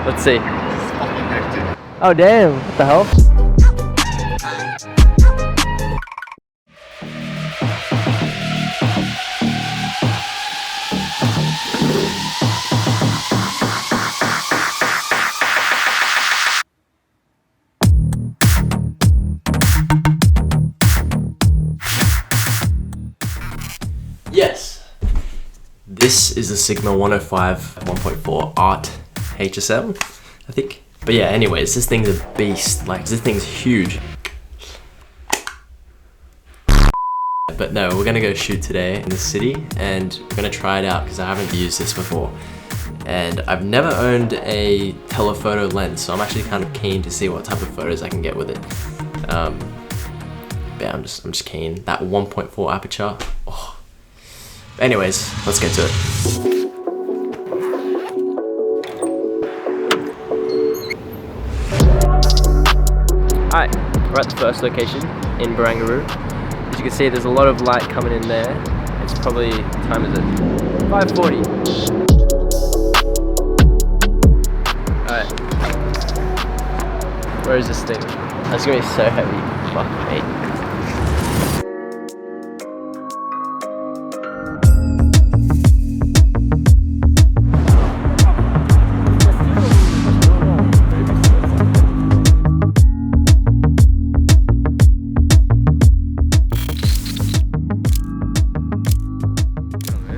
Let's see. It's fucking hectic. Oh damn, what the hell? Yes! This is the Sigma 105 1.4 Art HSL, I think. But yeah, anyways, this thing's a beast. Like, this thing's huge. But no, we're gonna go shoot today in the city and we're gonna try it out because I haven't used this before. And I've never owned a telephoto lens, so I'm actually kind of keen to see what type of photos I can get with it. Yeah, I'm just keen. That 1.4 aperture. Oh. Anyways, let's get to it. Alright, we're at the first location in Barangaroo. As you can see, there's a lot of light coming in there. It's probably, what time is it? 5:40. Alright. Where is this thing? That's gonna be so heavy. Fuck me.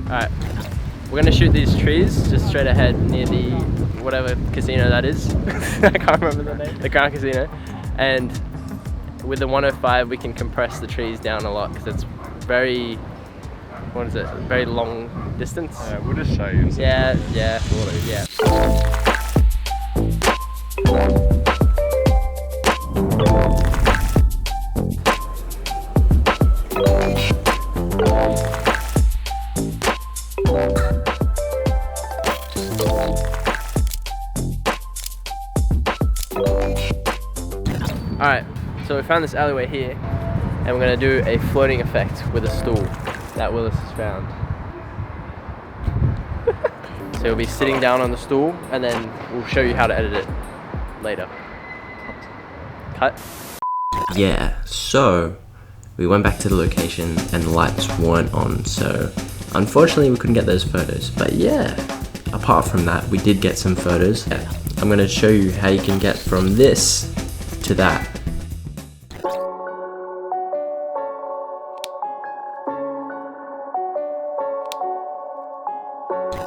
Alright, we're gonna shoot these trees just straight ahead near the whatever casino that is. I can't remember the name. The Crown Casino. And with the 105 we can compress the trees down a lot because it's very, what is it, very long distance. Yeah, we'll just show you. Yeah, sort of, yeah. Alright, so we found this alleyway here and we're going to do a floating effect with a stool that Willis has found. So you'll be sitting down on the stool and then we'll show you how to edit it later. Cut. Yeah, so we went back to the location and the lights weren't on, so unfortunately we couldn't get those photos. But yeah, apart from that, we did get some photos. Yeah, I'm going to show you how you can get from this to that.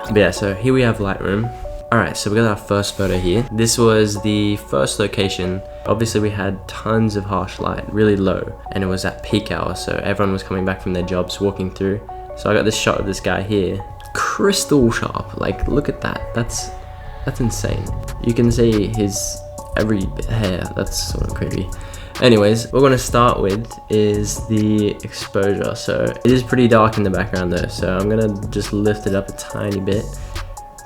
But yeah, so here we have Lightroom. Alright, so we got our first photo here. This was the first location. Obviously we had tons of harsh light, really low, and it was at peak hour, so everyone was coming back from their jobs, walking through. So I got this shot of this guy here. Crystal sharp, like look at that. That's insane. You can see his every hair. That's sort of creepy. Anyways, what we're going to start with is the exposure. So it is pretty dark in the background though, so I'm going to just lift it up a tiny bit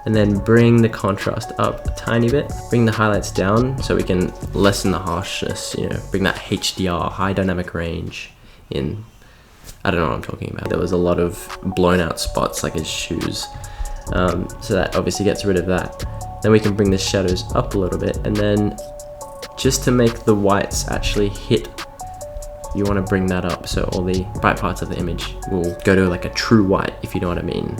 and then bring the contrast up a tiny bit, bring the highlights down so we can lessen the harshness, you know, bring that HDR, high dynamic range in. I don't know what I'm talking about. There was a lot of blown out spots like his shoes, so that obviously gets rid of that. Then we can bring the shadows up a little bit, and then just to make the whites actually hit, you want to bring that up so all the bright parts of the image will go to like a true white, if you know what I mean.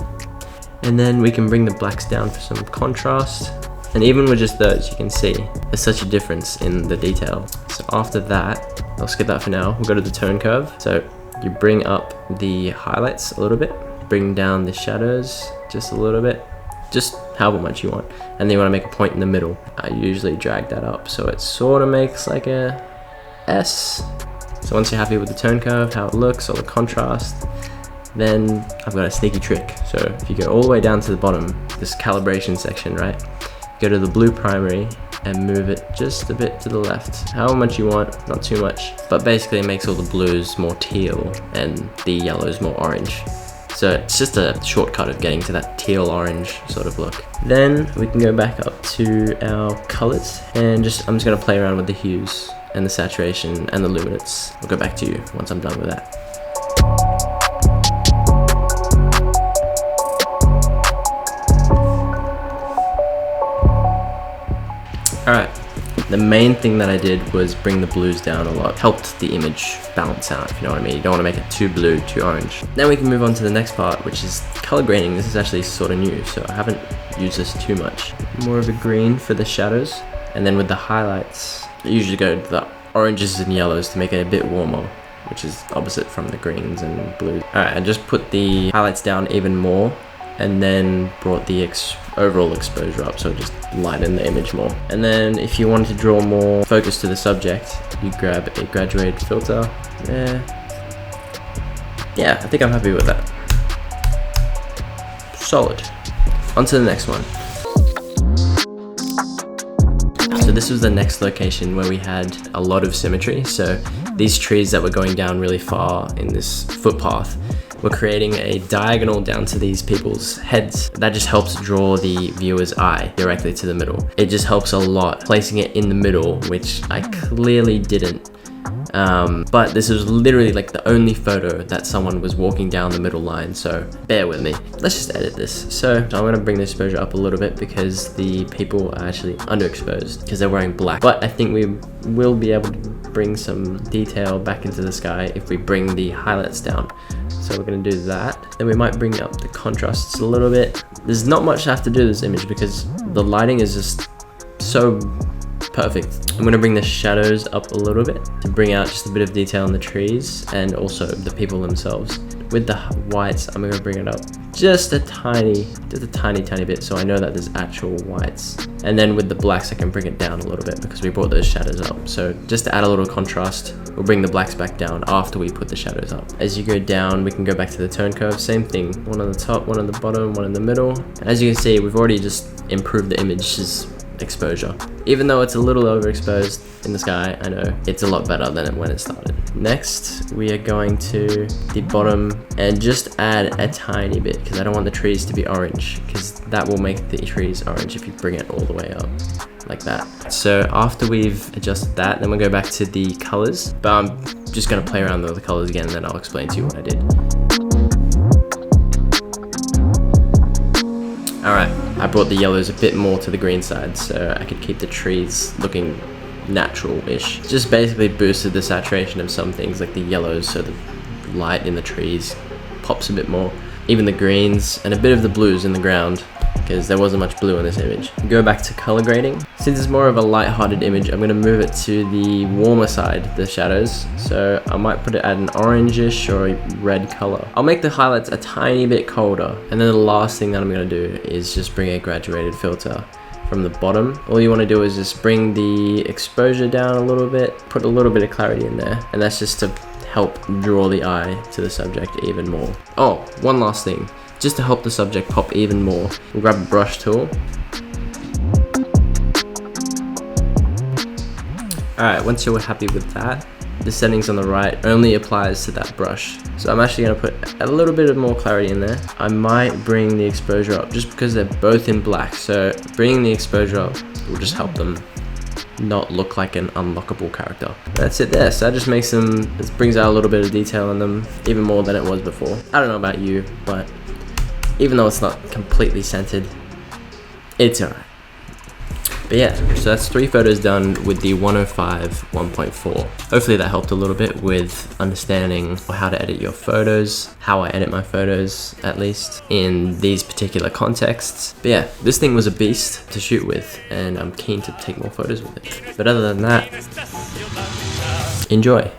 And then we can bring the blacks down for some contrast, and even with just those you can see there's such a difference in the detail. So after that, I'll skip that for now, we'll go to the tone curve. So you bring up the highlights a little bit, bring down the shadows just a little bit, just however much you want, and then you want to make a point in the middle. I usually drag that up so it sort of makes like a S. So once you're happy with the tone curve, how it looks, all the contrast, then I've got a sneaky trick. So if you go all the way down to the bottom, this calibration section, right, go to the blue primary and move it just a bit to the left, however much you want, not too much, but basically it makes all the blues more teal and the yellows more orange. So it's just a shortcut of getting to that teal orange sort of look. Then we can go back up to our colors and I'm just gonna play around with the hues and the saturation and the luminance. I'll go back to you once I'm done with that. Alright, the main thing that I did was bring the blues down a lot. Helped the image balance out, if you know what I mean. You don't want to make it too blue, too orange. Then we can move on to the next part, which is color grading. This is actually sort of new, so I haven't used this too much. More of a green for the shadows. And then with the highlights, I usually go to the oranges and yellows to make it a bit warmer, which is opposite from the greens and blues. Alright, I just put the highlights down even more and then brought the overall exposure up, so just lighten the image more. And then if you wanted to draw more focus to the subject, you grab a graduated filter. Yeah, I think I'm happy with that. Solid. On to the next one. So this was the next location where we had a lot of symmetry. So these trees that were going down really far in this footpath, we're creating a diagonal down to these people's heads. That just helps draw the viewer's eye directly to the middle. It just helps a lot placing it in the middle, which I clearly didn't. But this was literally like the only photo that someone was walking down the middle line, so bear with me. Let's just edit this. So I'm gonna bring the exposure up a little bit because the people are actually underexposed because they're wearing black. But I think we will be able to bring some detail back into the sky if we bring the highlights down. So we're gonna do that. Then we might bring up the contrasts a little bit. There's not much I have to do to this image because the lighting is just so perfect. I'm gonna bring the shadows up a little bit to bring out just a bit of detail on the trees and also the people themselves. With the whites, I'm gonna bring it up just a tiny bit so I know that there's actual whites. And then with the blacks, I can bring it down a little bit because we brought those shadows up. So just to add a little contrast, we'll bring the blacks back down after we put the shadows up. As you go down, we can go back to the tone curve, same thing. One on the top, one on the bottom, one in the middle. And as you can see, we've already just improved the image's exposure. Even though it's a little overexposed in the sky, I know it's a lot better than when it started. Next, we are going to the bottom and just add a tiny bit because I don't want the trees to be orange because that will make the trees orange if you bring it all the way up like that. So after we've adjusted that, then we'll go back to the colors, but I'm just going to play around with the colors again and then I'll explain to you what I did. Alright, I brought the yellows a bit more to the green side so I could keep the trees looking natural-ish. Just basically boosted the saturation of some things like the yellows so the light in the trees pops a bit more. Even the greens and a bit of the blues in the ground because there wasn't much blue in this image. Go back to color grading. Since it's more of a light-hearted image, I'm going to move it to the warmer side, the shadows. So I might put it at an orangish or a red color. I'll make the highlights a tiny bit colder. And then the last thing that I'm going to do is just bring a graduated filter from the bottom. All you want to do is just bring the exposure down a little bit, put a little bit of clarity in there. And that's just to help draw the eye to the subject even more. Oh, one last thing. Just to help the subject pop even more, we'll grab a brush tool. Alright, once you're happy with that, the settings on the right only applies to that brush. So I'm actually going to put a little bit of more clarity in there. I might bring the exposure up just because they're both in black. So bringing the exposure up will just help them not look like an unlockable character. That's it there. So that just makes them, it brings out a little bit of detail in them, even more than it was before. I don't know about you, but even though it's not completely centered, it's alright. But yeah, so that's 3 photos done with the 105 1.4. Hopefully that helped a little bit with understanding how to edit your photos, how I edit my photos, at least, in these particular contexts. But yeah, this thing was a beast to shoot with, and I'm keen to take more photos with it. But other than that, enjoy.